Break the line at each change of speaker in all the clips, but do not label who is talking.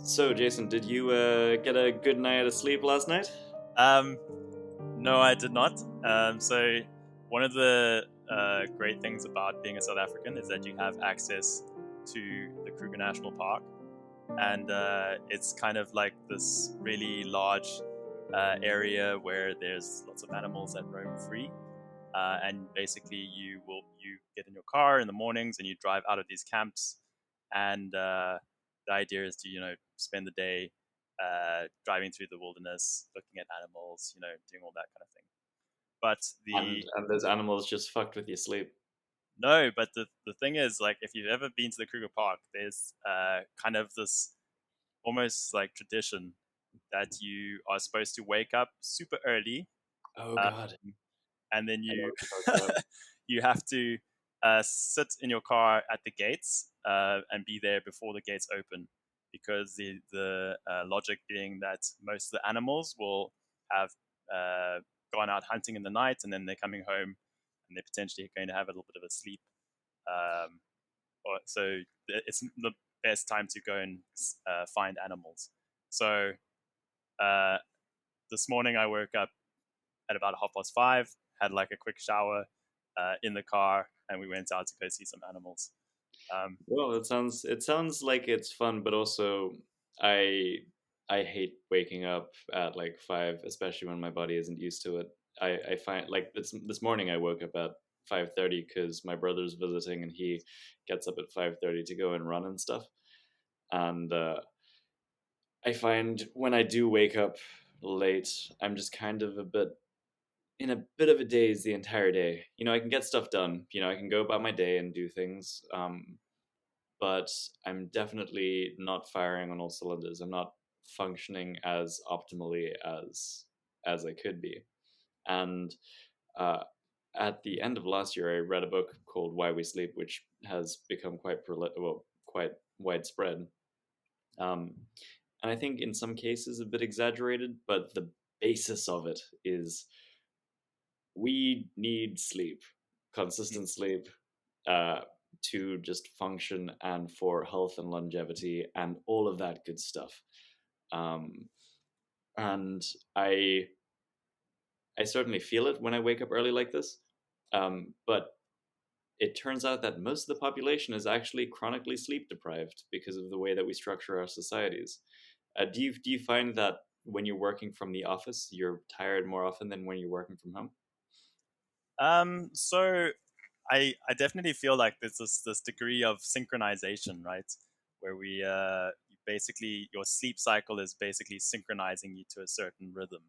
So, Jason, did you get a good night of sleep last night?
Um, no, I did not. So one of the great things about being a South African is that you have access to the Kruger National Park, and it's kind of like this really large area where there's lots of animals that roam free. And basically, you get in your car in the mornings and you drive out of these camps, and the idea is to spend the day driving through the wilderness, looking at animals, doing all that kind of thing. But
And those animals just fucked with your sleep.
no, but the thing is, like, if you've ever been to the Kruger Park, there's kind of this almost like tradition that you are supposed to wake up super early,
Oh
uh,
God,
and then
I know
you
what you're talking about.
you have to sit in your car at the gates and be there before the gates open, because the logic being that most of the animals will have gone out hunting in the night, and then they're coming home and they're potentially going to have a little bit of a sleep. Um, so it's the best time to go and find animals. So uh, this morning I woke up at about 5:30, had like a quick shower in the car, and we went out to go see some animals. Um,
Well, it sounds like it's fun, but also I I hate waking up at like 5, especially when my body isn't used to it. I find like this morning I woke up at 5:30 because my brother's visiting and he gets up at 5:30 to go and run and stuff. And I find when I do wake up late, I'm just kind of in a bit of a daze the entire day. I can get stuff done. I can go about my day and do things. But I'm definitely not firing on all cylinders. I'm not functioning as optimally as I could be. And uh, at the end of last year, I read a book called Why We Sleep, which has become quite widespread. Um, and I think in some cases a bit exaggerated, but the basis of it is we need sleep, consistent sleep, uh, to just function and for health and longevity and all of that good stuff. Um, and I certainly feel it when I wake up early like this. But it turns out that most of the population is actually chronically sleep deprived because of the way that we structure our societies. Do you find that when you're working from the office, you're tired more often than when you're working from home?
so I definitely feel like there's this degree of synchronization, right? Where you basically, your sleep cycle is basically synchronizing you to a certain rhythm,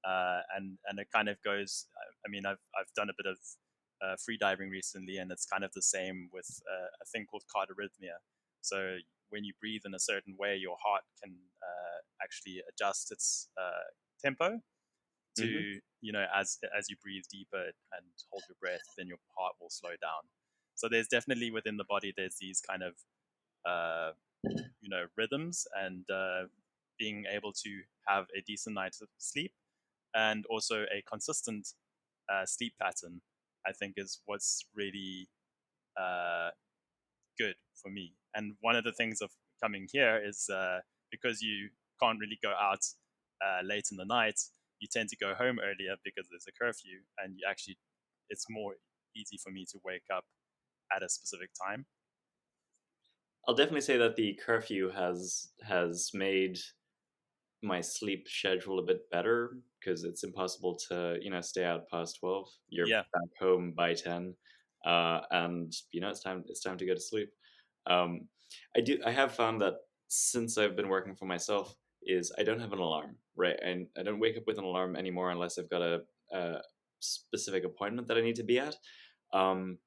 and it kind of goes. I mean, I've done a bit of free diving recently, and it's kind of the same with a thing called cardiorhythmia. So when you breathe in a certain way, your heart can actually adjust its tempo to,
Mm-hmm.
as you breathe deeper and hold your breath, then your heart will slow down. So there's definitely within the body, there's these kind of uh, rhythms, and being able to have a decent night of sleep and also a consistent sleep pattern, I think, is what's really uh, good for me. And one of the things of coming here is, because you can't really go out late in the night, you tend to go home earlier because there's a curfew, and it's more easy for me to wake up at a specific time.
I'll definitely say that the curfew has made my sleep schedule a bit better because it's impossible to stay out past 12. You're
Yeah,
back home by 10, and it's time to go to sleep. um, I have found that since I've been working for myself is I don't have an alarm, right? And I don't wake up with an alarm anymore unless I've got a specific appointment that I need to be at. um,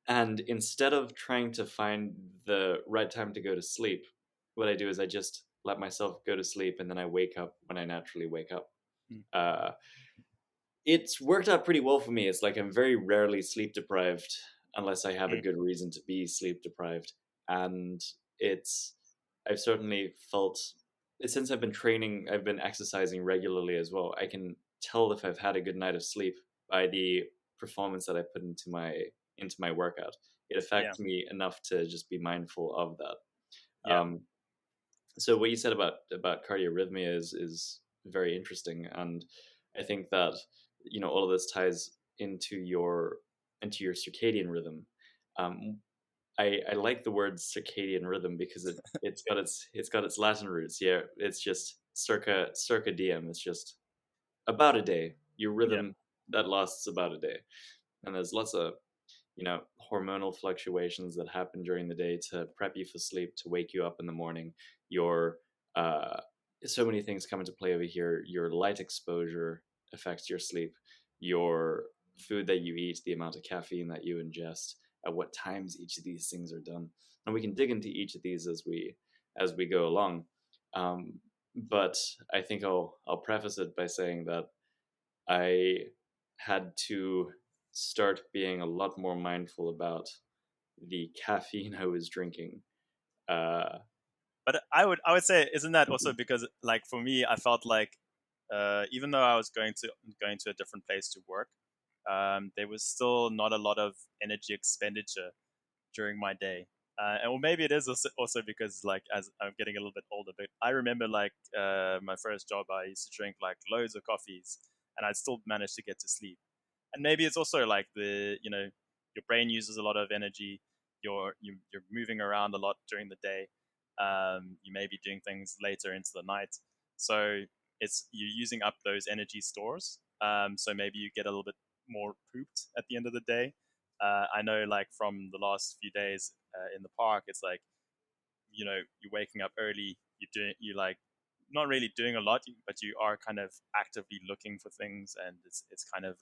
and instead of trying to find the right time to go to sleep, what I do is I just let myself go to sleep and then I wake up when I naturally wake up.
mm,
Uh, it's worked out pretty well for me. It's like I'm very rarely sleep deprived unless I have a
mm,
good reason to be sleep deprived. And it's, I've certainly felt, since I've been training, I've been exercising regularly as well. I can tell if I've had a good night of sleep by the performance that I put into my workout. It
yeah,
affects me enough to just be mindful of that.
yeah.
So what you said about cardiorhythmia is very interesting, and I think that all of this ties into your circadian rhythm. Um, I like the word circadian rhythm because it's got its Latin roots. Yeah, it's just circa diem. It's just about a day. Your
Yeah.
rhythm that lasts about a day, and there's lots of hormonal fluctuations that happen during the day to prep you for sleep, to wake you up in the morning. Your uh, so many things come into play over here. Your light exposure affects your sleep. Your food that you eat, the amount of caffeine that you ingest, at what times each of these things are done, and we can dig into each of these as we go along. Um, but I think I'll preface it by saying that I had to start being a lot more mindful about the caffeine I was drinking. Uh,
But I would say, isn't that also because, like, for me, I felt like even though I was going to a different place to work, there was still not a lot of energy expenditure during my day. And well, maybe it is also because, like, as I'm getting a little bit older, but I remember, like, my first job, I used to drink like loads of coffees, and I'd still manage to get to sleep. And maybe it's also like your brain uses a lot of energy. You're moving around a lot during the day. You may be doing things later into the night, so it's you're using up those energy stores. So maybe you get a little bit more pooped at the end of the day. I know, like, from the last few days in the park, it's like, you're waking up early. You like not really doing a lot, but you are kind of actively looking for things, and it's kind of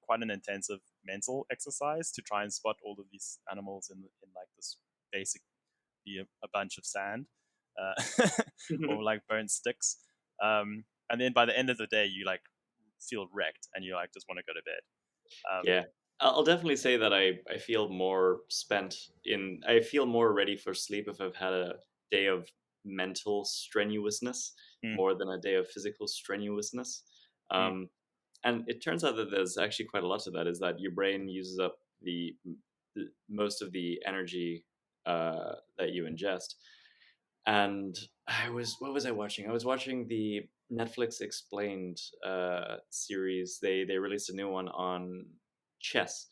quite an intensive mental exercise to try and spot all of these animals in like this basically a bunch of sand, uh, or like burnt sticks. And then by the end of the day, you like feel wrecked and you like just want to go to bed.
yeah, I'll definitely say that I feel more spent in. I feel more ready for sleep if I've had a day of mental strenuousness
Mm,
more than a day of physical strenuousness.
mm,
Um, and it turns out that there's actually quite a lot to that. Is that your brain uses up the most of the energy that you ingest. And what was I watching? I was watching the Netflix Explained series. They released a new one on chess,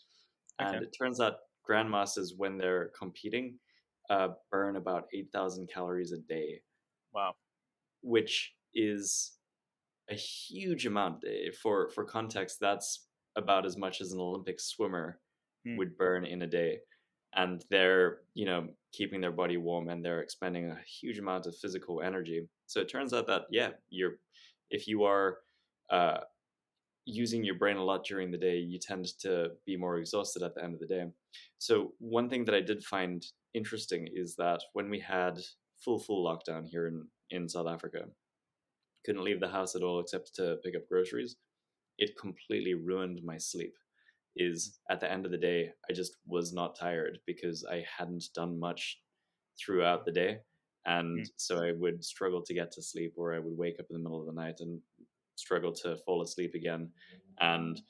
okay.
and it turns out grandmasters, when they're competing, burn about 8,000 calories a day,
Wow.
which is a huge amount. For context, that's about as much as an Olympic swimmer
Mm,
would burn in a day. And they're, keeping their body warm, and they're expending a huge amount of physical energy. So it turns out that, yeah, if you are uh, using your brain a lot during the day, you tend to be more exhausted at the end of the day. So one thing that I did find interesting is that when we had full lockdown here in South Africa, couldn't leave the house at all except to pick up groceries. It completely ruined my sleep.
mm,
Is at the end of the day, I just was not tired because I hadn't done much throughout the day. And
mm,
so I would struggle to get to sleep, or I would wake up in the middle of the night and struggle to fall asleep again. And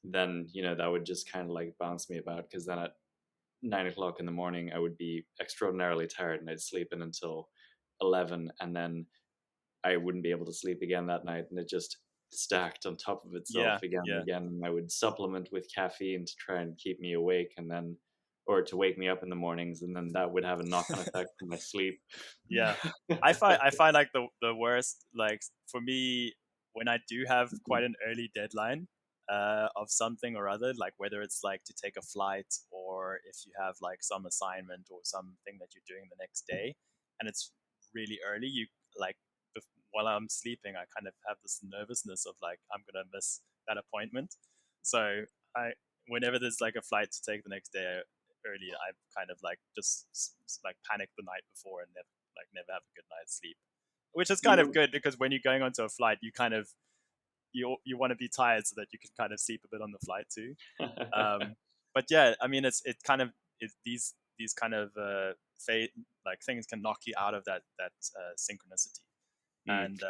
then, that would just kind of like bounce me about, because then at 9 o'clock in the morning, I would be extraordinarily tired and I'd sleep in until 11. And then I wouldn't be able to sleep again that night, and it just stacked on top of
yeah.
itself again and
Yeah.
again. And I would supplement with caffeine to try and keep me awake, and then, or to wake me up in the mornings, and then that would have a knock-on effect on my sleep.
Yeah, I find like the worst, like, for me, when I do have quite an early deadline of something or other, like whether it's like to take a flight, or if you have like some assignment or something that you're doing the next day, and it's really early, you like while I'm sleeping, I kind of have this nervousness of like I'm gonna miss that appointment. So I whenever there's like a flight to take the next day early, I kind of like just like panic the night before and never have a good night's sleep, which is
You
kind of
know,
good because when you're going onto a flight, you kind of you want to be tired so that you can kind of sleep a bit on the flight too. But yeah, I mean, it kind of these kind of like things can knock you out of that synchronicity,
Mm.
and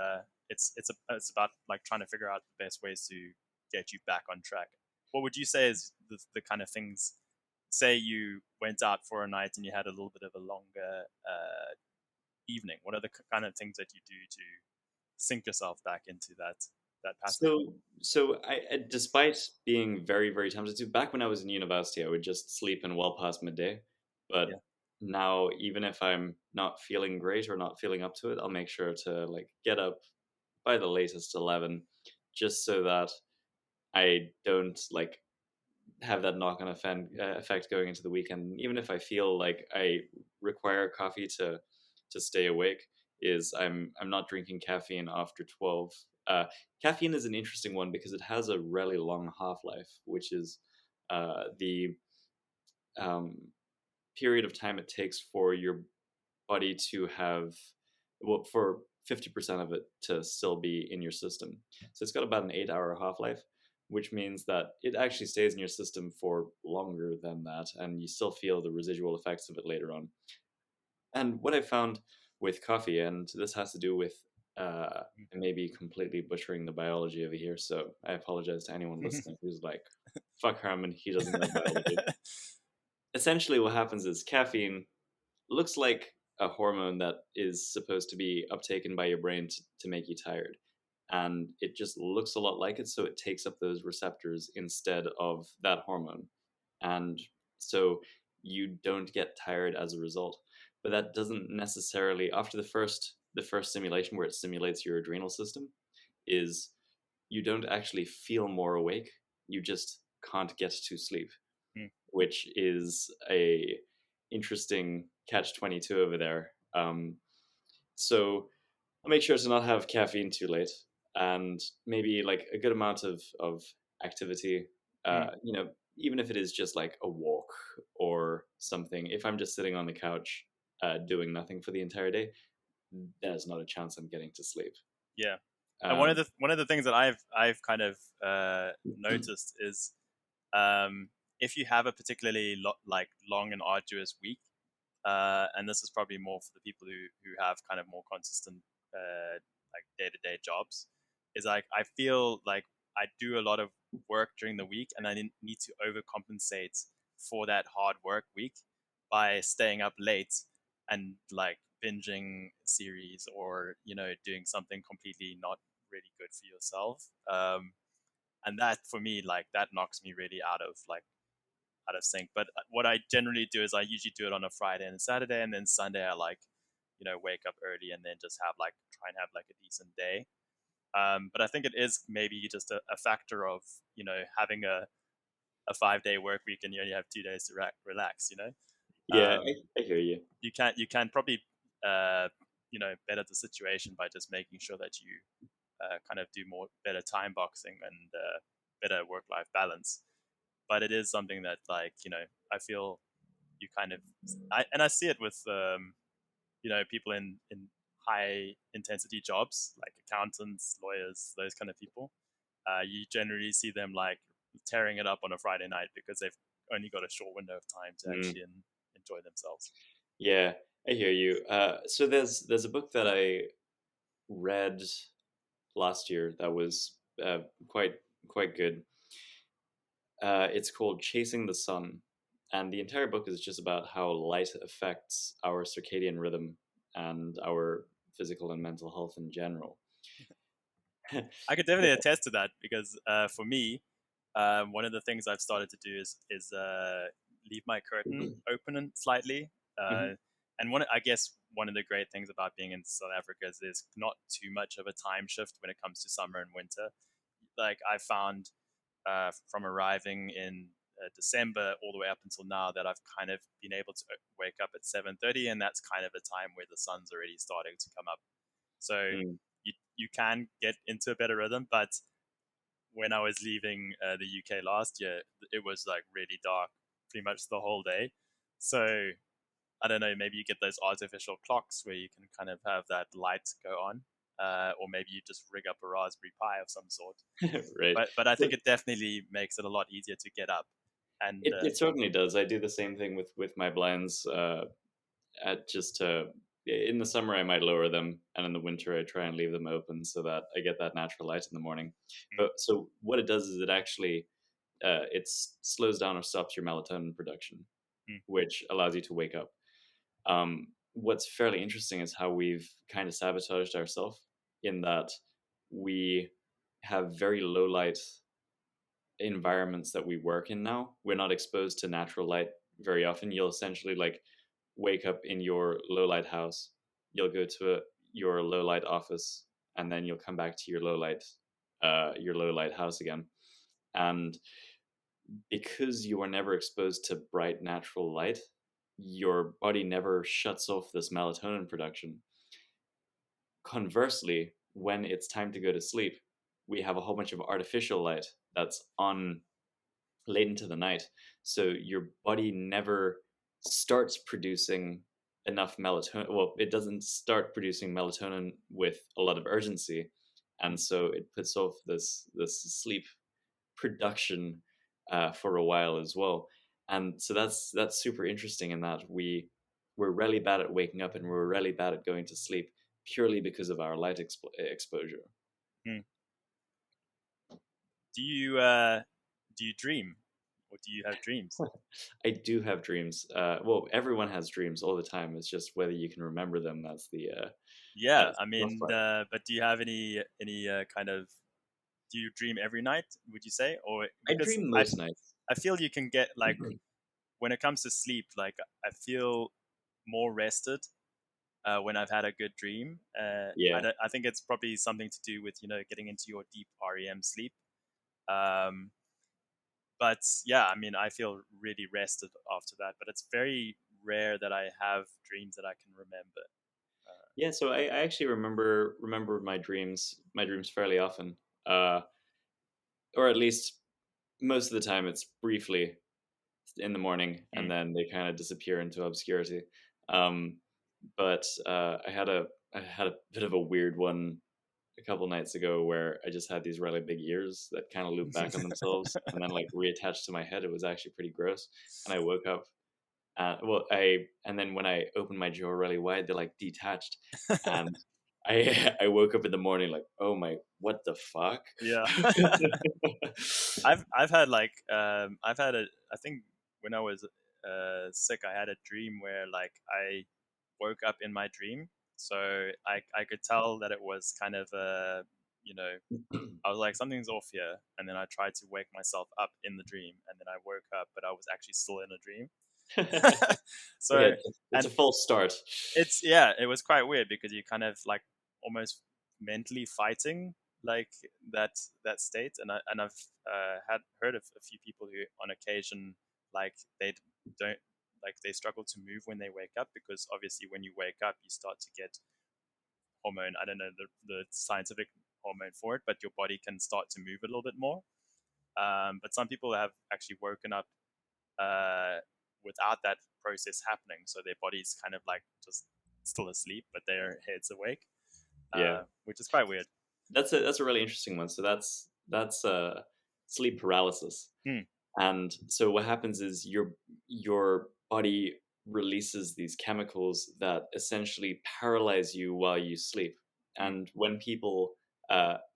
it's about like trying to figure out the best ways to get you back on track. What would you say is the kind of things? Say you went out for a night and you had a little bit of a longer evening? What are the kind of things that you do to sink yourself back into that pattern?
Despite being very, very tempted to, back when I was in university, I would just sleep in well past midday.
Yeah.
But now, even if I'm not feeling great or not feeling up to it, I'll make sure to like get up by the latest 11, just so that I don't like have that knock-on effect going into the weekend. Even if I feel like I require coffee to stay awake, is I'm not drinking caffeine after 12. Caffeine is an interesting one because it has a really long half-life, which is the um, period of time it takes for your body to have, well, for 50% of it to still be in your system. So it's got about an 8 hour half life, which means that it actually stays in your system for longer than that, and you still feel the residual effects of it later on. And what I found with coffee, and this has to do with, I may be completely butchering the biology over here, so I apologize to anyone listening who's like, fuck Harmon, he doesn't know biology. Essentially, what happens is caffeine looks like a hormone that is supposed to be uptaken by your brain to make you tired. And it just looks a lot like it, so it takes up those receptors instead of that hormone. And so you don't get tired as a result. But that doesn't necessarily, after the first stimulation where it stimulates your adrenal system, is you don't actually feel more awake. You just can't get to sleep,
Mm,
which is a interesting catch 22 over there. So I'll make sure to not have caffeine too late, and maybe like a good amount of activity.
mm.
Even if it is just like a walk or something. If I'm just sitting on the couch doing nothing for the entire day, there's not a chance I'm getting to sleep.
Yeah. And
Um,
one of the things that I've kind of noticed is if you have a particularly like long and arduous week, and this is probably more for the people who have kind of more consistent like day to day jobs, is like I feel like I do a lot of work during the week, and I need to overcompensate for that hard work week by staying up late and like binging series or doing something completely not really good for yourself. And that for me, like that knocks me really out of sync. But what I generally do is I usually do it on a Friday and a Saturday, and then Sunday I like wake up early and then just have like try and have like a decent day. But I think it is maybe just a factor of having a 5 day work week and you only have 2 days to relax.
yeah,
Um,
I hear you.
you can probably uh, better the situation by just making sure that you kind of do more better time boxing and better work life balance. But it is something that like I feel you kind of I see it with people in high intensity jobs like accountants, lawyers, those kind of people. You generally see them like tearing it up on a Friday night because they've only got a short window of time to
Mm,
actually enjoy themselves.
yeah, I hear you. So there's a book that I read last year that was quite good. It's called Chasing the Sun, and the entire book is just about how light affects our circadian rhythm and our physical and mental health in general.
I could definitely attest to that because for me, one of the things I've started to do is leave my curtain open slightly.
Mhm.
And I guess one of the great things about being in South Africa is there's not too much of a time shift when it comes to summer and winter. Like I found from arriving in December all the way up until now that I've kind of been able to wake up at 7:30, and that's kind of a time where the sun's already starting to come up. So
Mm.
you can get into a better rhythm, but when I was leaving the UK last year, it was like really dark pretty much the whole day. So I don't know, maybe you get those artificial clocks where you can kind of have that light go on, or maybe you just rig up a Raspberry Pi of some sort.
Right.
But I think it definitely makes it a lot easier to get up. And
It certainly does. I do the same thing with my blinds. At just in the summer I might lower them, and in the winter I try and leave them open so that I get that natural light in the morning.
mm,
But so what it does is it actually slows down or stops your melatonin production,
mm,
which allows you to wake up. what's fairly interesting is how we've kind of sabotaged ourselves in that we have very low light environments that we work in now. We're not exposed to natural light very often. You'll essentially like wake up in your low light house, you'll go to your low light office, and then you'll come back to your low light house again. And because you are never exposed to bright natural light, your body never shuts off this melatonin production. Conversely, when it's time to go to sleep, we have a whole bunch of artificial light that's on late into the night. So your body never starts producing enough melatonin. Well, it doesn't start producing melatonin with a lot of urgency, and so it puts off this sleep production for a while as well. And so that's super interesting in that we're really bad at waking up and we're really bad at going to sleep purely because of our light exposure.
Hmm. Do you dream, or do you have dreams?
I do have dreams. Well, everyone has dreams all the time. It's just whether you can remember them.
Yeah,
That's
I
the tough
mean,
part.
but do you have any kind of, do you dream every night, would you say? Or
I
because
dream most nights.
I feel you can get like, when it comes to sleep, like I feel more rested when I've had a good dream.
Yeah.
I think it's probably something to do with, getting into your deep REM sleep. Um, but yeah, I mean, I feel really rested after that. But it's very rare that I have dreams that I can remember.
Yeah, so I actually remember my dreams fairly often. Or at least most of the time it's briefly in the morning and
Mm.
then they kind of disappear into obscurity. Um, but I had a bit of a weird one a couple nights ago where I just had these really big ears that kind of looped back on themselves and then like reattached to my head. It was actually pretty gross. And I woke up. And then when I opened my jaw really wide, they're like detached, and I I woke up in the morning like, oh my, what the fuck?
Yeah. I've had like I've had a I think when I was sick, I had a dream where like I woke up in my dream, so I could tell that it was kind of you know I was like, something's off here, and then I tried to wake myself up in the dream, and then I woke up, but I was actually still in a dream.
Yeah,
So,
it's a
and
false start.
it's, yeah, it was quite weird because you kind of like almost mentally fighting like that state, and I've had heard of a few people who on occasion like they don't, like they struggle to move when they wake up, because obviously when you wake up you start to get hormone, I don't know the scientific hormone for it, but your body can start to move a little bit more. But some people have actually woken up uh, without that process happening. So their body's kind of like just still asleep, but their head's awake,
Yeah.
which is quite weird.
That's a really interesting one. So that's sleep paralysis.
Hmm.
And so what happens is your body releases these chemicals that essentially paralyze you while you sleep.
Hmm.
And when people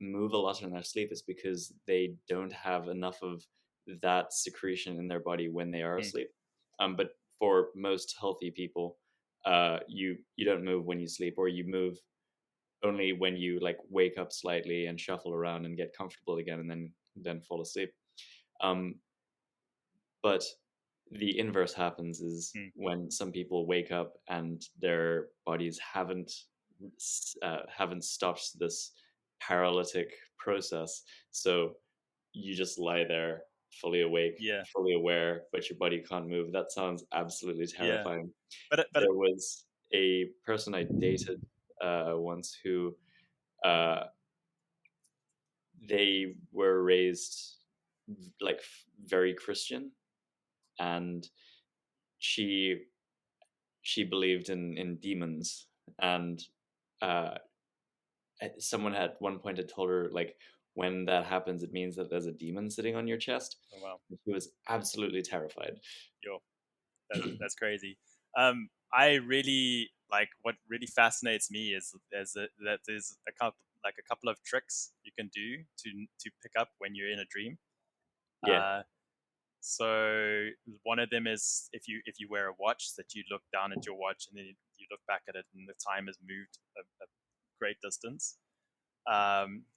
move a lot in their sleep, it's because they don't have enough of that secretion in their body when they are
Hmm.
asleep. But for most healthy people, you don't move when you sleep, or you move only when you like wake up slightly and shuffle around and get comfortable again, and then fall asleep. Um, but the inverse happens is
Hmm.
when some people wake up and their bodies haven't stopped this paralytic process. So you just lie there, fully awake,
Yeah,
fully aware, but your body can't move. That sounds absolutely
yeah,
terrifying.
but
There was a person I dated once who uh, they were raised like very Christian, and she she believed in demons, and uh, someone at one point had told her like when that happens, it means that there's a demon sitting on your chest.
oh wow,
And she was absolutely terrified.
yo, that's crazy. I really like, what really fascinates me is that there's a couple of tricks you can do to pick up when you're in a dream.
Yeah,
Uh, So one of them is if you wear a watch, that you look down at your watch and then you look back at it and the time has moved a great distance.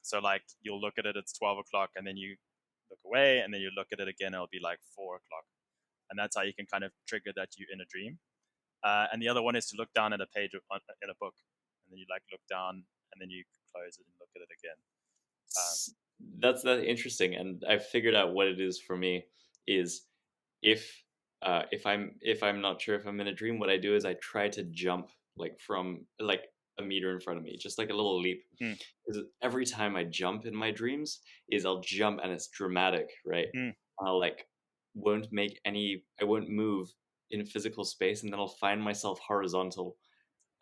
So like you'll look at it, it's 12 o'clock, and then you look away, and then you look at it again, it'll be like 4 o'clock, and that's how you can kind of trigger that you're in a dream. And the other one is to look down at a page in a book, and then you like look down, and then you close it and look at it again. Um,
That's interesting, and I figured out what it is for me. Is if if I'm not sure if I'm in a dream, what I do is I try to jump like from like a meter in front of me, just like a little leap.
mm,
Because every time I jump in my dreams, is I'll jump and it's dramatic, right?
mm,
I'll like I won't move in physical space, and then I'll find myself horizontal,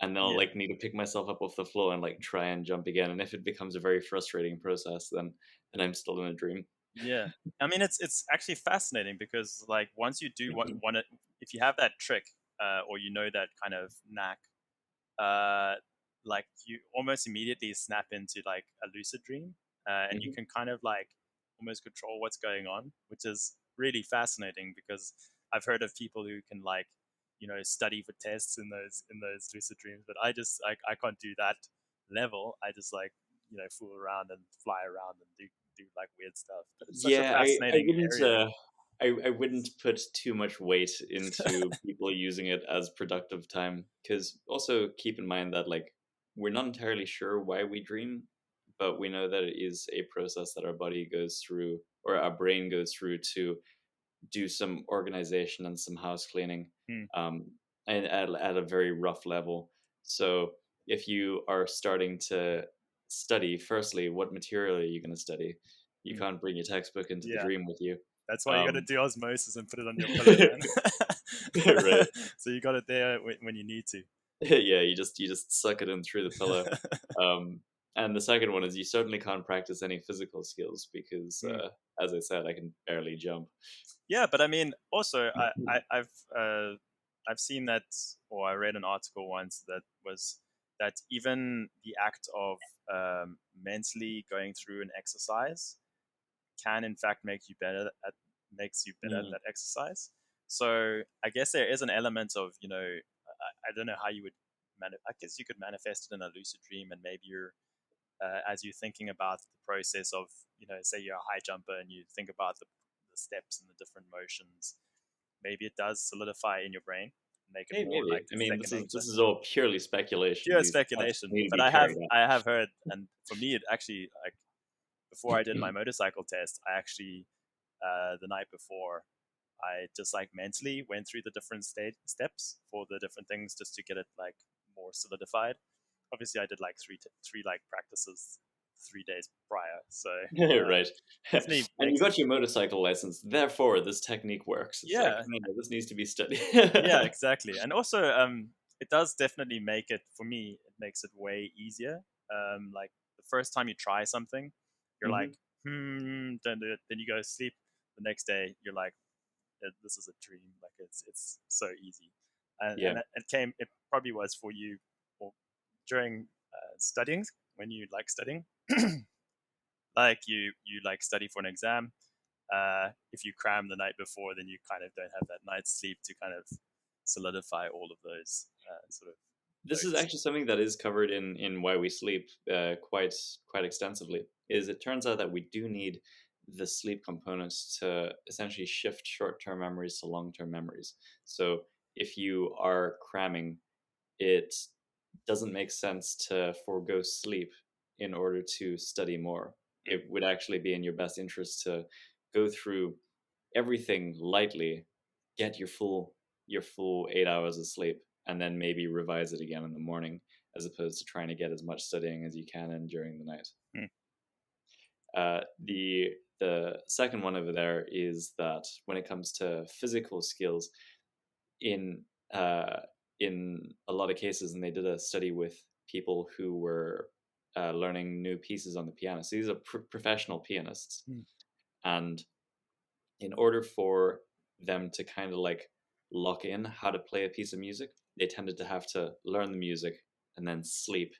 and then I'll
yeah,
like need to pick myself up off the floor and like try and jump again. And if it becomes a very frustrating process, then I'm still in a dream.
yeah. I mean, it's actually fascinating because like once you do want it, if you have that trick, or you know that kind of knack, uh, like you almost immediately snap into like a lucid dream, and you
Mhm.
can kind of like almost control what's going on, which is really fascinating because I've heard of people who can like study for tests in those lucid dreams, but I can't do that level. I just like fool around and fly around and do like weird stuff. But it's such a
Yeah, I
fascinating
wouldn't
area.
I wouldn't put too much weight into people using it as productive time, because also keep in mind that like we're not entirely sure why we dream, but we know that it is a process that our body goes through or our brain goes through to do some organization and some house cleaning,
Hmm.
um, and at a very rough level. So if you are starting to study, firstly, what material are you going to study? You
Hmm.
can't bring your textbook into the
Yeah.
dream with you.
That's why you got to
Um,
do osmosis and put it on your pillow,
right.
man. So you got it there when you need to.
Yeah, you just suck it in through the pillow. Um, and the second one is you certainly can't practice any physical skills because,
Mm.
as I said, I can barely jump.
Yeah, but I mean, also, I've seen that, or I read an article once that was that even the act of mentally going through an exercise can in fact makes you better at
Mm.
that exercise. So I guess there is an element of I don't know how you would I guess you could manifest it in a lucid dream, and maybe you're as you're thinking about the process of say you're a high jumper and you think about the steps and the different motions, maybe it does solidify in your brain, make it more
Maybe.
like
I mean,
second
this
nature.
is all purely speculation.
Pure
These facts
speculation,
need to
but
be
I have
carried out.
I have heard, and for me, it actually like before I did my motorcycle test, I actually the night before, I just like mentally went through the different steps for the different things just to get it like more solidified. Obviously, I did like three like practices 3 days prior, so
Right.
definitely
And you
makes
got your motorcycle license, therefore this technique works. It's like,
yeah,
no, no, this needs to be studied.
yeah, exactly. And also, it does definitely make it for me. It makes it way easier. Like the first time you try something, you're like,
Hmm.
don't do it. Then you go to sleep. The next day, you're like, this is a dream. Like it's so easy. And
Yeah.
it probably was for you or during studying when you like studying, like you like study for an exam. If you cram the night before, then you kind of don't have that night's sleep to kind of solidify all of those sort of
This is
notes.
actually something that is covered in Why We Sleep quite extensively. Is it turns out that we do need the sleep components to essentially shift short-term memories to long-term memories. So if you are cramming, it doesn't make sense to forego sleep in order to study more.
Mm,
It would actually be in your best interest to go through everything lightly, get your full 8 hours of sleep, and then maybe revise it again in the morning, as opposed to trying to get as much studying as you can in during the night.
mm,
The second one over there is that when it comes to physical skills, in uh, in a lot of cases, and they did a study with people who were learning new pieces on the piano. So these are professional pianists,
mm,
and in order for them to kind of like lock in how to play a piece of music, they tended to have to learn the music and then sleep.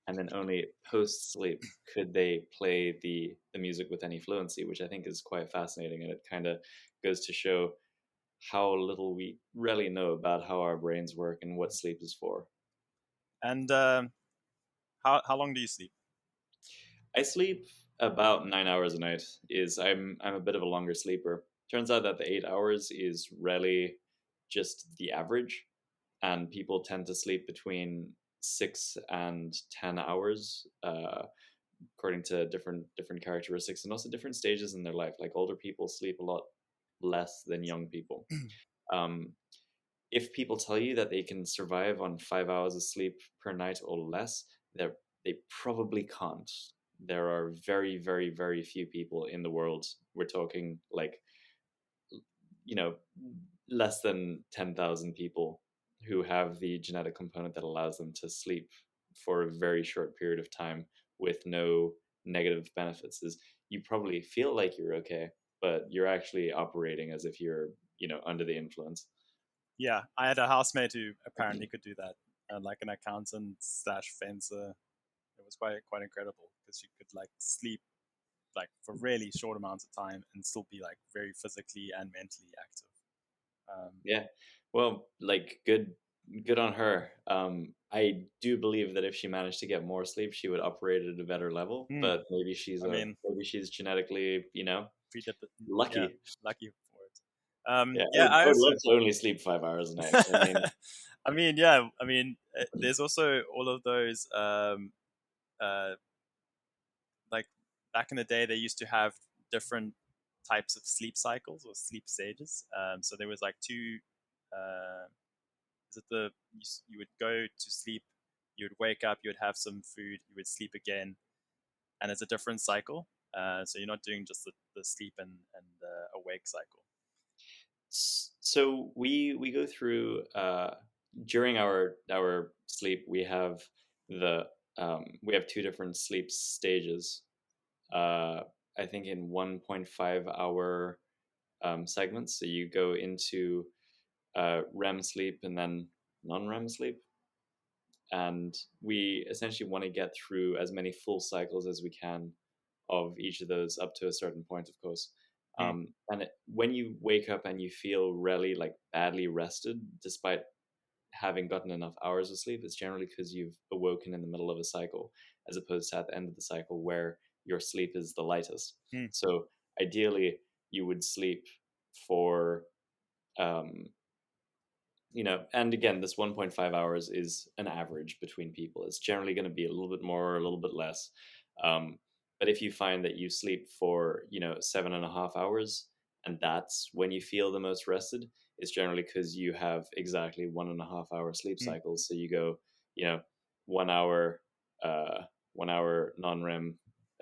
And then only post sleep could they play the music with any fluency, which I think is quite fascinating. And it kind of goes to show how little we really know about how our brains work and what sleep is for.
And how long do you sleep?
I sleep about 9 hours a night. I'm a bit of a longer sleeper. Turns out that the 8 hours is really just the average, and people tend to sleep between 6 and 10 hours, according to different characteristics and also different stages in their life. Like older people sleep a lot less than young people. Um, if people tell you that they can survive on 5 hours of sleep per night or less, they probably can't. There are very, very, very few people in the world. We're talking like, you know, less than 10,000 people who have the genetic component that allows them to sleep for a very short period of time with no negative benefits. Is you probably feel like you're okay, but you're actually operating as if you're, under the influence.
Yeah, I had a housemate who apparently could do that, like an accountant slash fencer. It was quite incredible because she could like sleep like for really short amounts of time and still be like very physically and mentally active.
Yeah. Well, like good on her. I do believe that if she managed to get more sleep, she would operate at a better level,
Hmm.
but
I mean,
maybe she's genetically,
yeah,
lucky.
lucky for it.
Yeah,
Yeah, I
I would
also,
love to only sleep 5 hours a night. I mean,
I mean, yeah, I mean, there's also all of those, uh, like back in the day, they used to have different types of sleep cycles or sleep stages. So there was like two. Uh, is it you would go to sleep, you would wake up, you would have some food, you would sleep again, and it's a different cycle. So you're not doing just the sleep and awake cycle.
so we go through during our sleep. We have two different sleep stages. Uh, I think in 1.5 hour segments. So you go into REM sleep and then non-REM sleep, and we essentially want to get through as many full cycles as we can of each of those up to a certain point, of course.
Hmm.
When you wake up and you feel really like badly rested, despite having gotten enough hours of sleep, it's generally because you've awoken in the middle of a cycle, as opposed to at the end of the cycle where your sleep is the lightest.
Hmm.
So ideally, you would sleep for um, and again, this 1.5 hours is an average between people. It's generally going to be a little bit more or a little bit less. Um, but if you find that you sleep for, 7.5 hours, and that's when you feel the most rested, it's generally because you have exactly 1.5 hour sleep
Hmm.
cycles. So you go, 1 hour, 1 hour non-REM,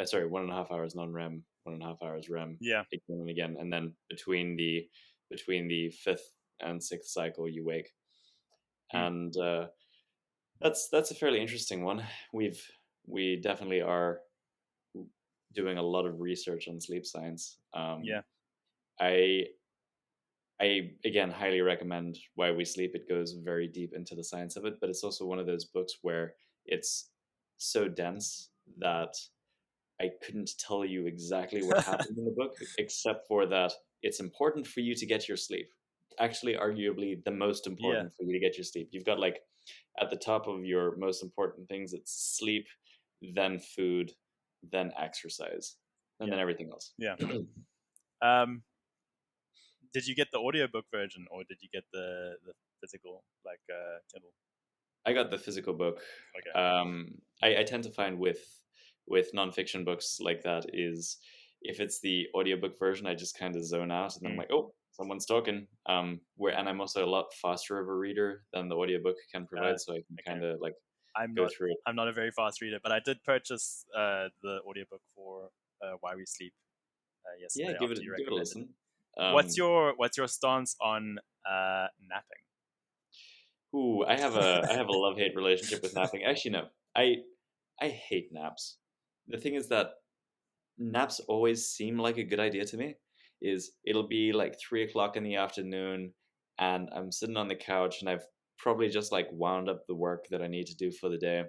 sorry, 1.5 hours non-REM, 1.5 hours REM,
Yeah.
again and again, and then between the fifth and sixth cycle you wake,
Hmm.
and that's a fairly interesting one. We definitely are doing a lot of research on sleep science.
Yeah.
I I again highly recommend Why We Sleep. It goes very deep into the science of it, but it's also one of those books where it's so dense that I couldn't tell you exactly what happened in the book, except for that it's important for you to get your sleep. Actually, arguably, the most
Yeah.
important for you to get your sleep. You've got like at the top of your most important things, it's sleep, then food, then exercise, and
Yeah.
then everything else.
Yeah. Um, did you get the audiobook version or did you get the physical like Kindle?
I got the physical book.
Okay.
I tend to find with nonfiction books like that is if it's the audiobook version, I just kind of zone out and then I'm
Hmm.
like, oh, someone's talking. And I'm also a lot faster of a reader than the audiobook can
Uh,
provide, so I can
okay.
kind of like
I'm
go
not
through it.
I'm not a very fast reader, but I did purchase the audiobook for Why We Sleep
Yeah,
yesterday after you
give it a
recommended it.
listen.
What's your stance on napping?
I have a love hate relationship with napping. Actually, no, I hate naps. The thing is that naps always seem like a good idea to me. Is it'll be like 3 o'clock in the afternoon, and I'm sitting on the couch, and I've probably just like wound up the work that I need to do for the day,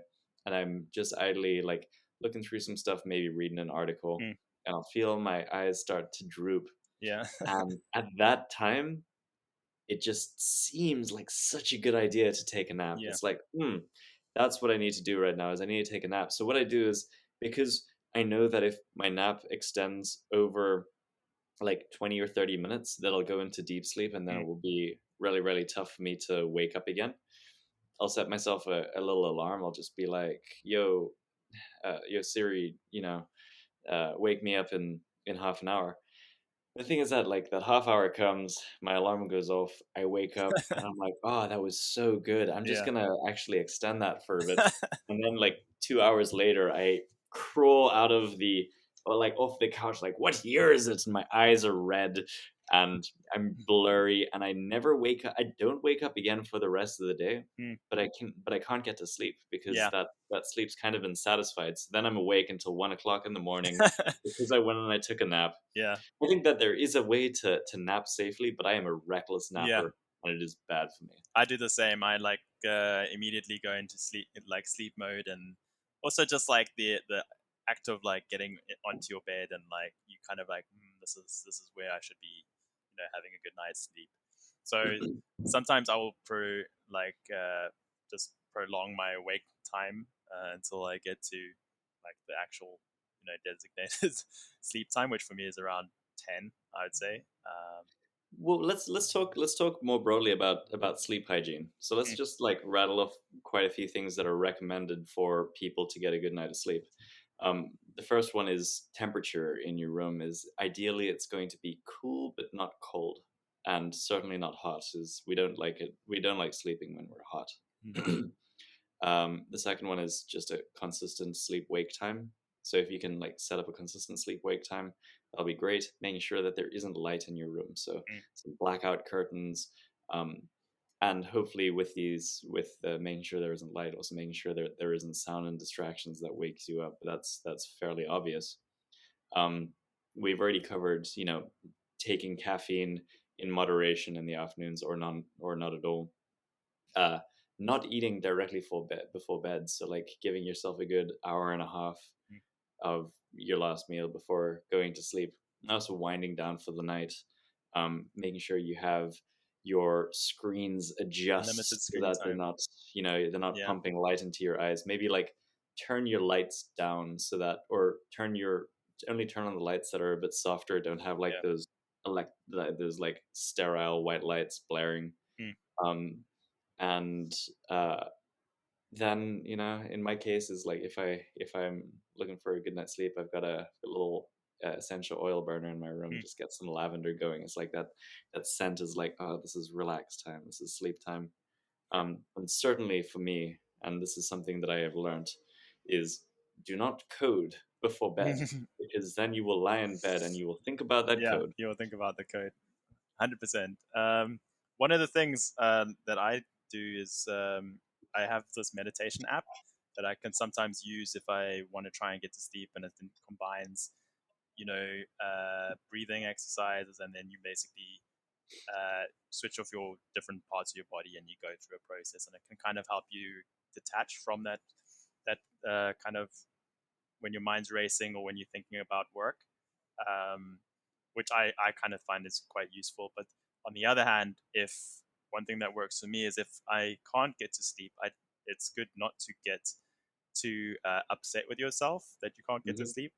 and I'm just idly like looking through some stuff, maybe reading an article,
Hmm.
and I'll feel my eyes start to droop,
Yeah.
And at that time, it just seems like such a good idea to take a nap.
Yeah.
It's like, that's what I need to do right now is I need to take a nap. So what I do is, because I know that if my nap extends over like 20 or 30 minutes, that I'll go into deep sleep and then
Mm.
it will be really, really tough for me to wake up again. I'll set myself a little alarm. I'll just be like, yo Siri, wake me up in half an hour. The thing is that like that half hour comes, my alarm goes off, I wake up and I'm like, oh, that was so good. I'm just
Yeah.
gonna actually extend that for a bit. And then like 2 hours later, I crawl out of the or like off the couch, like, what year is it? And my eyes are red and I'm blurry and I never wake up. I don't wake up again for the rest of the day,
Mm.
but I can't get to sleep because
Yeah.
that sleep's kind of been satisfied. So then I'm awake until 1 o'clock in the morning because I went and I took a nap.
Yeah.
I think that there is a way to nap safely, but I am a reckless
Yeah.
napper, and it is bad for me.
I do the same. I like immediately go into sleep mode, and also just like the act of like getting onto your bed and like you kind of like this is where I should be, having a good night's sleep. So sometimes I will just prolong my awake time until I get to like the actual designated sleep time, which for me is around 10, I would say.
Well, let's talk more broadly about sleep hygiene. So let's
Mm.
just like rattle off quite a few things that are recommended for people to get a good night of sleep. The first one is temperature in your room is ideally it's going to be cool but not cold, and certainly not hot. Is we don't like it. We don't like sleeping when we're hot.
Mm.
The second one is just a consistent sleep wake time. So if you can like set up a consistent sleep wake time, that'll be great. Making sure that there isn't light in your room, so
Mm.
some blackout curtains, um, and hopefully making sure there isn't light, also making sure that there isn't sound and distractions that wakes you up. That's fairly obvious. Um, we've already covered, taking caffeine in moderation in the afternoons or not at all. uh Not eating directly before bed, so like giving yourself a good hour and a half
Mm.
of your last meal before going to sleep, and also winding down for the night. Making sure you have your screens
Limited
adjust so
screen
that they're
time.
not they're not
Yeah.
pumping light into your eyes. Maybe like turn your lights down so that, or only turn on the lights that are a bit softer, don't have like
Yeah.
those like sterile white lights blaring.
Mm.
um and uh then in my case is like if I'm looking for a good night's sleep, I've got a little essential oil burner in my room.
Mm.
Just get some lavender going. It's like that scent is like, oh, this is relax time, this is sleep time. And certainly for me, and this is something that I have learned, is do not code before bed, because then you will lie in bed and you will think about that
Yeah,
code.
you'll think about the code. 100%. One of the things that I do is I have this meditation app that I can sometimes use if I want to try and get to sleep, and it combines, breathing exercises, and then you basically switch off your different parts of your body, and you go through a process, and it can kind of help you detach from that kind of when your mind's racing or when you're thinking about work, um, which I kind of find is quite useful. But on the other hand, if one thing that works for me is if I can't get to sleep, it's good not to get too upset with yourself that you can't get to
Hmm.
sleep.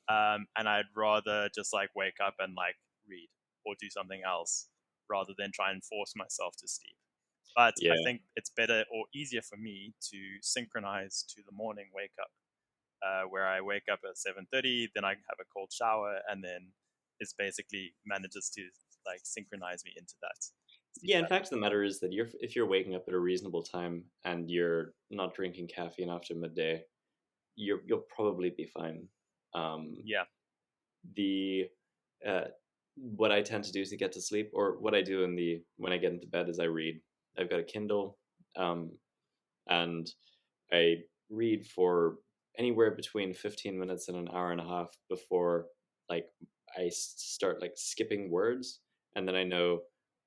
And I'd rather just like wake up and like read or do something else rather than try and force myself to sleep. But I
Yeah.
think it's better or easier for me to synchronize to the morning wake up, where I wake up at 7:30, then I have a cold shower, and then it's basically manages to like synchronize me into that sleep
Yeah, in
pattern.
fact, the matter is that if you're waking up at a reasonable time and you're not drinking caffeine after midday, you'll probably be fine. Um,
Yeah.
the uh, what I tend to do to get to sleep, or what I do when I get into bed, is I read. I've got a Kindle, um, and I read for anywhere between 15 minutes and an hour and a half before like I start like skipping words, and then I know,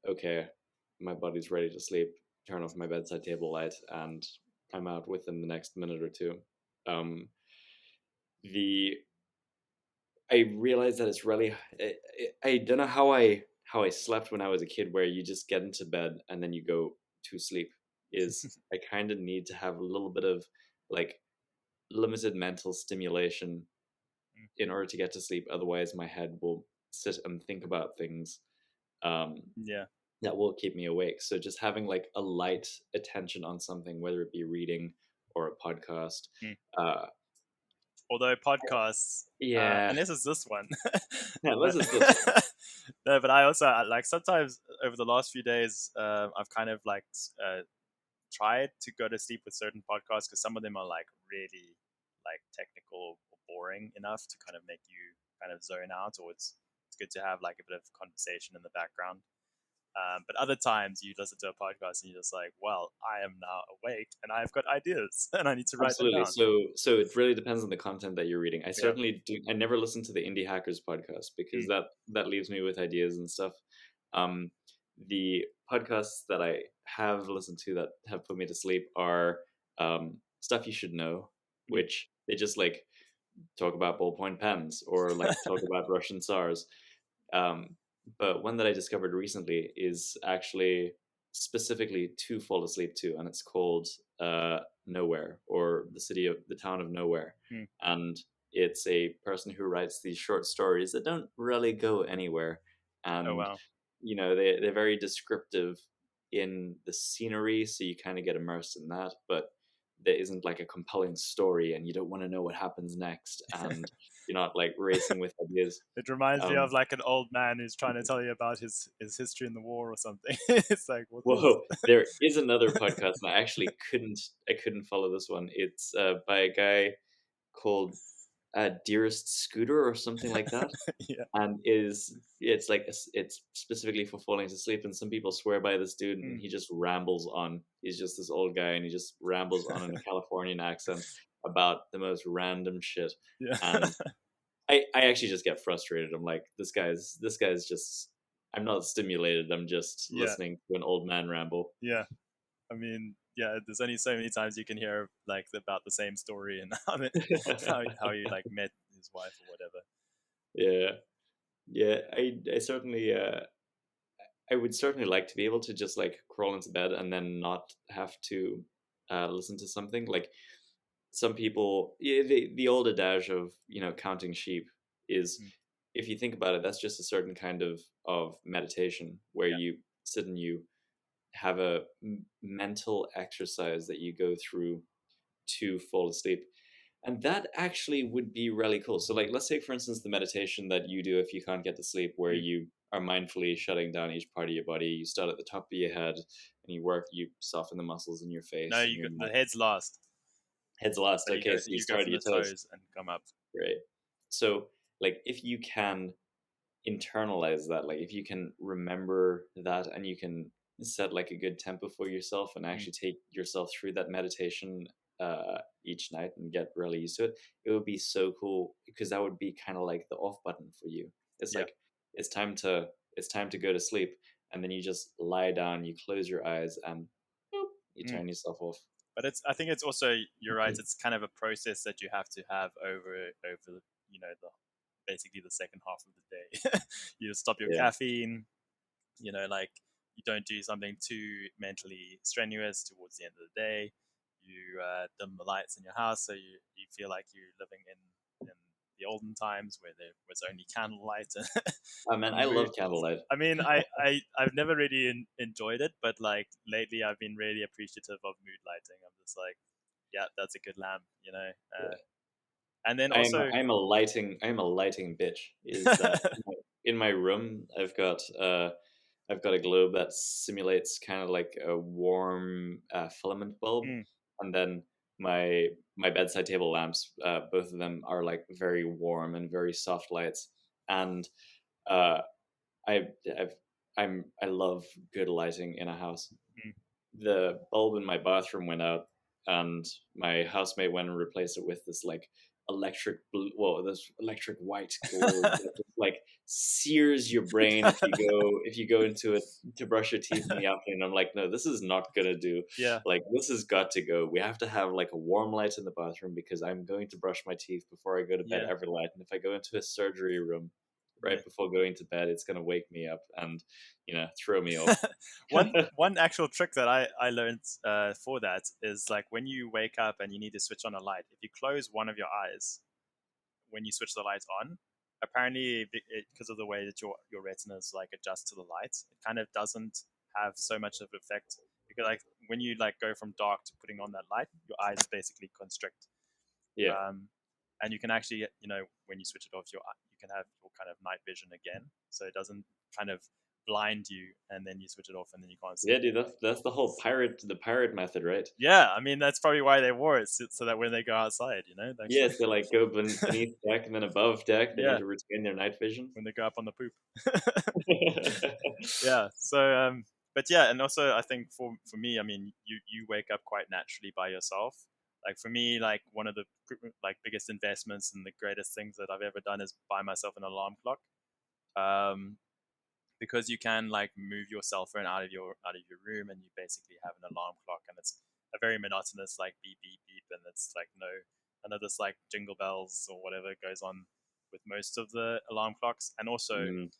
okay, my body's ready to sleep. Turn off my bedside table light, and I'm out within the next minute or two. Um, the I realized that it's really I don't know how I slept when I was a kid, where you just get into bed and then you go to sleep. Is I kind of need to have a little bit of like limited mental stimulation
Mm.
in order to get to sleep. Otherwise, my head will sit and think about things um,
Yeah.
that will keep me awake. So just having like a light attention on something, whether it be reading or a podcast.
Mm.
Uh,
Although podcasts,
yeah,
and this is this one,
yeah. This
but
is this one.
no, but I also like sometimes over the last few days, I've kind of like tried to go to sleep with certain podcasts because some of them are like really like technical or boring enough to kind of make you kind of zone out, or it's good to have like a bit of conversation in the background. But other times you listen to a podcast and you're just like, well, I am now awake and I've got ideas and I need to write them
Absolutely.
down.
So it really depends on the content that you're reading. I
Yeah.
certainly do. I never listen to the Indie Hackers podcast because
Mm.
that leaves me with ideas and stuff. Um, the podcasts that I have listened to that have put me to sleep are stuff you should know,
Mm.
which they just like talk about ballpoint pens or like talk about Russian tsars. Um, but one that I discovered recently is actually specifically to fall asleep to, and it's called Nowhere, or the town of Nowhere.
Mm.
And it's a person who writes these short stories that don't really go anywhere.
Oh
And,
wow.
they're very descriptive in the scenery, so you kind of get immersed in that, but there isn't like a compelling story, and you don't want to know what happens next, and you're not like racing with ideas.
It reminds me
Um,
of like an old man who's trying to tell you about his history in the war or something. It's like, what is?
Whoa, there is another podcast, and I couldn't follow this one. It's by a guy called Dearest Scooter or something like that,
Yeah.
and it's like it's specifically for falling to sleep. And some people swear by this dude, and
Mm.
he just rambles on. He's just this old guy, and he just rambles on in a Californian accent about the most random shit.
Yeah.
And I actually just get frustrated. I'm like, this guy's just. I'm not stimulated. I'm just
Yeah.
listening to an old man ramble.
Yeah. I mean, yeah, there's only so many times you can hear like about the same story and how you like met his wife or whatever.
Yeah, yeah. I certainly I would certainly like to be able to just like crawl into bed and then not have to listen to something. Like some people, yeah, the old adage of counting sheep is,
Mm.
if you think about it, that's just a certain kind of meditation where
Yeah.
you sit and you have a mental exercise that you go through to fall asleep. And that actually would be really cool. So, like, let's take, for instance, the meditation that you do if you can't get to sleep, where
Mm.
you are mindfully shutting down each part of your body. You start at the top of your head and you soften the muscles in your
No,
face and
you
your
got the
neck.
head's last.
Head's last.
So
Okay, so you
you go
start at
from
your
the
toes.
toes and come up.
Great. So, like, if you can internalize that, like if you can remember that and you can set like a good tempo for yourself and
Mm.
actually take yourself through that meditation each night and get really used to it, it would be so cool, because that would be kind of like the off button for you. It's
Yeah.
like it's time to go to sleep, and then you just lie down, you close your eyes, and boop, you
Mm.
turn yourself off.
But I think it's also, you're right. It's kind of a process that you have to have over the basically the second half of the day. You stop your
Yeah.
caffeine. Like you don't do something too mentally strenuous towards the end of the day. You dim the lights in your house so you feel like you're living in the olden times where there was only candlelight
Oh man,
and
I
mood.
love candlelight.
I mean, I've never really enjoyed it, but like lately, I've been really appreciative of mood lighting. I'm just like, yeah, that's a good lamp.
Yeah.
And then
I'm
also,
I'm a lighting bitch. Is that in my room? I've got a globe that simulates kind of like a warm filament bulb,
mm,
and then my bedside table lamps, both of them are like very warm and very soft lights, and uh, I I've, I love good lighting in a house.
mm,
The bulb in my bathroom went out, and my housemate went and replaced it with this like electric blue, well, this electric white glow that just like sears your brain if you go into it to brush your teeth in the afternoon. I'm like, no, this is not gonna do.
Yeah.
Like, this has got to go. We have to have like a warm light in the bathroom because I'm going to brush my teeth before I go to bed
Yeah.
every night. And if I go into a surgery room
Yeah.
right before going to bed, it's gonna wake me up and throw me off.
One actual trick that I learned for that is like when you wake up and you need to switch on a light, if you close one of your eyes when you switch the lights on, apparently because of the way that your retinas like adjust to the light, it kind of doesn't have so much of an effect because like when you like go from dark to putting on that light, your eyes basically constrict.
Yeah.
Um, and you can actually, when you switch it off, you can have your kind of night vision again, so it doesn't kind of blind you, and then you switch it off, and then you can't see
Yeah,
it.
dude, that's the whole pirate method, right?
Yeah, I mean that's probably why they wore it, so that when they go outside,
Yeah, to like go beneath deck and then above deck, they need
yeah,
to retain their night vision.
when they go up on the poop. Yeah. So, but yeah, and also I think for me, I mean, you wake up quite naturally by yourself. Like for me, like one of the like biggest investments and the greatest things that I've ever done is buy myself an alarm clock. Um, because you can like move your cell phone out of your room, and you basically have an alarm clock, and it's a very monotonous like beep beep beep, and it's like none of this like jingle bells or whatever goes on with most of the alarm clocks. And also
Mm,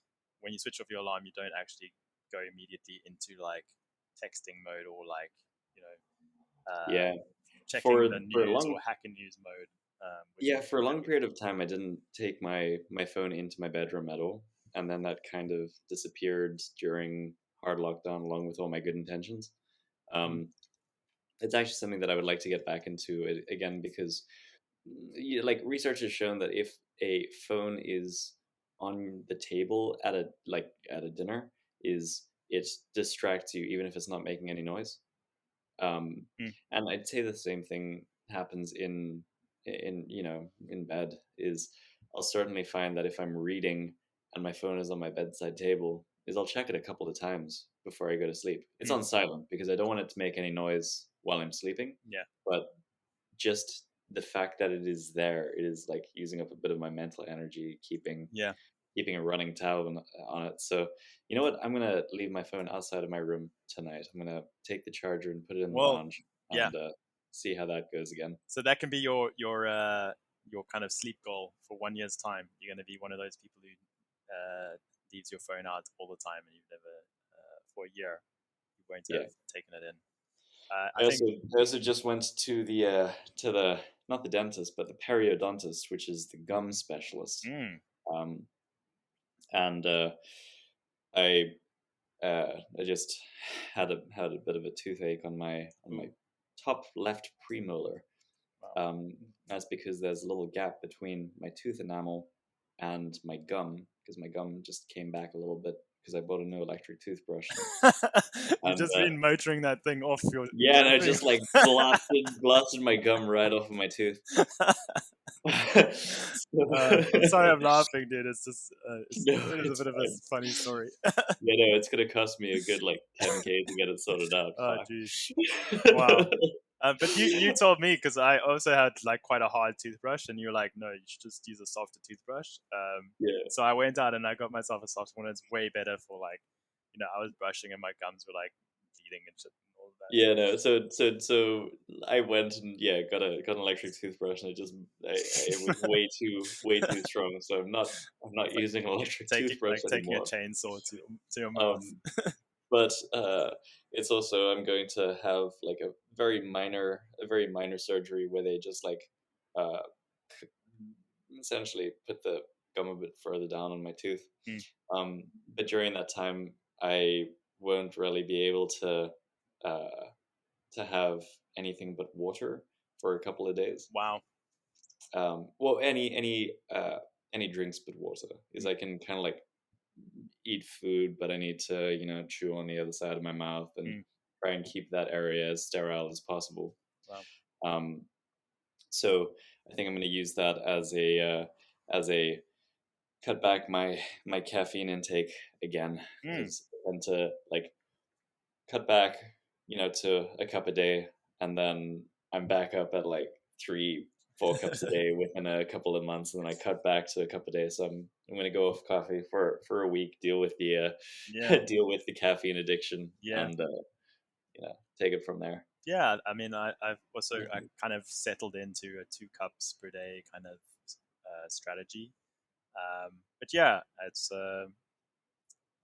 when you switch off your alarm, you don't actually go immediately into like texting mode or like you know
yeah,
checking
for
the
for a
news or
long
hacker news mode, which
yeah
can
for a
trip
long
you.
period of time, I didn't take my phone into my bedroom at all, and then that kind of disappeared during hard lockdown, along with all my good intentions.
Mm.
Um, it's actually something that I would like to get back into again because like research has shown that if a phone is on the table at a dinner, is it distracts you even if it's not making any noise. um
Mm.
and I'd say the same thing happens in bed. Is I'll certainly find that if I'm reading and my phone is on my bedside table, is I'll check it a couple of times before I go to sleep. It's
Mm.
on silent because I don't want it to make any noise while I'm sleeping,
Yeah.
but just the fact that it is there, it is like using up a bit of my mental energy,
Yeah.
keeping a running tab on it. So you know what? I'm gonna leave my phone outside of my room tonight. I'm gonna take the charger and put it in the
Well,
lounge
yeah.
and see how that goes again.
So that can be your kind of sleep goal for 1 year's time. You're going to be one of those people who leaves your phone out all the time, and you've never for a year you won't
Yeah.
have taken it in.
I
I think.
also I also just went to the not the dentist but the periodontist, which is the gum specialist.
Mm.
Um, and I I just had a bit of a toothache on my
Ooh.
top left premolar.
Wow.
That's because there's a little gap between my tooth enamel and my gum, because my gum just came back a little bit because I bought a new electric toothbrush.
You've
And
just been motoring that thing off
yeah, and
your
I
thing.
just like blasted my gum right off of my tooth.
I'm sorry, I'm laughing, dude. It's just
No,
it is a
it's
bit of a
fine.
funny story.
Yeah, no, it's gonna cost me a good like 10K to get it sorted out.
Oh,
Fuck.
geez. Wow. But you told me, because I also had like quite a hard toothbrush, and you were like, no, you should just use a softer toothbrush.
Yeah.
So I went out and I got myself a soft one. It's way better for like, I was brushing and my gums were like bleeding and shit and all of that.
Yeah, no. So I went and yeah, got an electric toothbrush, and it was way too strong. So I'm not
It's like
using an electric
taking
toothbrush
taking a
anymore.
chainsaw to your mouth.
Um, but it's also, I'm going to have like a very minor surgery where they just like uh, essentially put the gum a bit further down on my tooth.
Mm.
But during that time, I won't really be able uh, to have anything but water for a couple of days.
Wow.
Well, any drinks but water, is
Mm.
I can kind of like eat food, but I need to chew on the other side of my mouth and
Mm.
try and keep that area as sterile as possible.
Wow.
Um, so I think I'm going to use that as a cut back my caffeine intake again,
Mm.
because I tend to like cut back, to a cup a day, and then I'm back up at like 4 cups a day within a couple of months, and then I cut back to a cup a day. So I'm gonna go off coffee for a week, deal with the
Yeah,
deal with the caffeine addiction,
yeah,
and take it from there.
yeah. I mean, I've also I
Mhm.
kind of settled into a 2 cups per day kind of strategy. But yeah, it's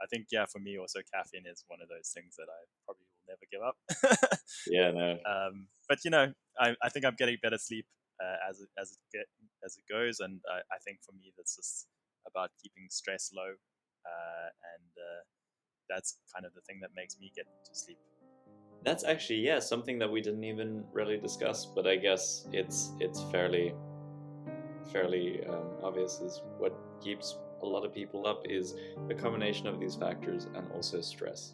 I think yeah for me also caffeine is one of those things that I probably will never give up.
Yeah, no,
But I think I'm getting better sleep as it goes, and I think for me that's just about keeping stress low, and that's kind of the thing that makes me get to sleep.
that's actually, yeah, something that we didn't even really discuss, but I guess it's fairly obvious is what keeps a lot of people up is a combination of these factors and also stress.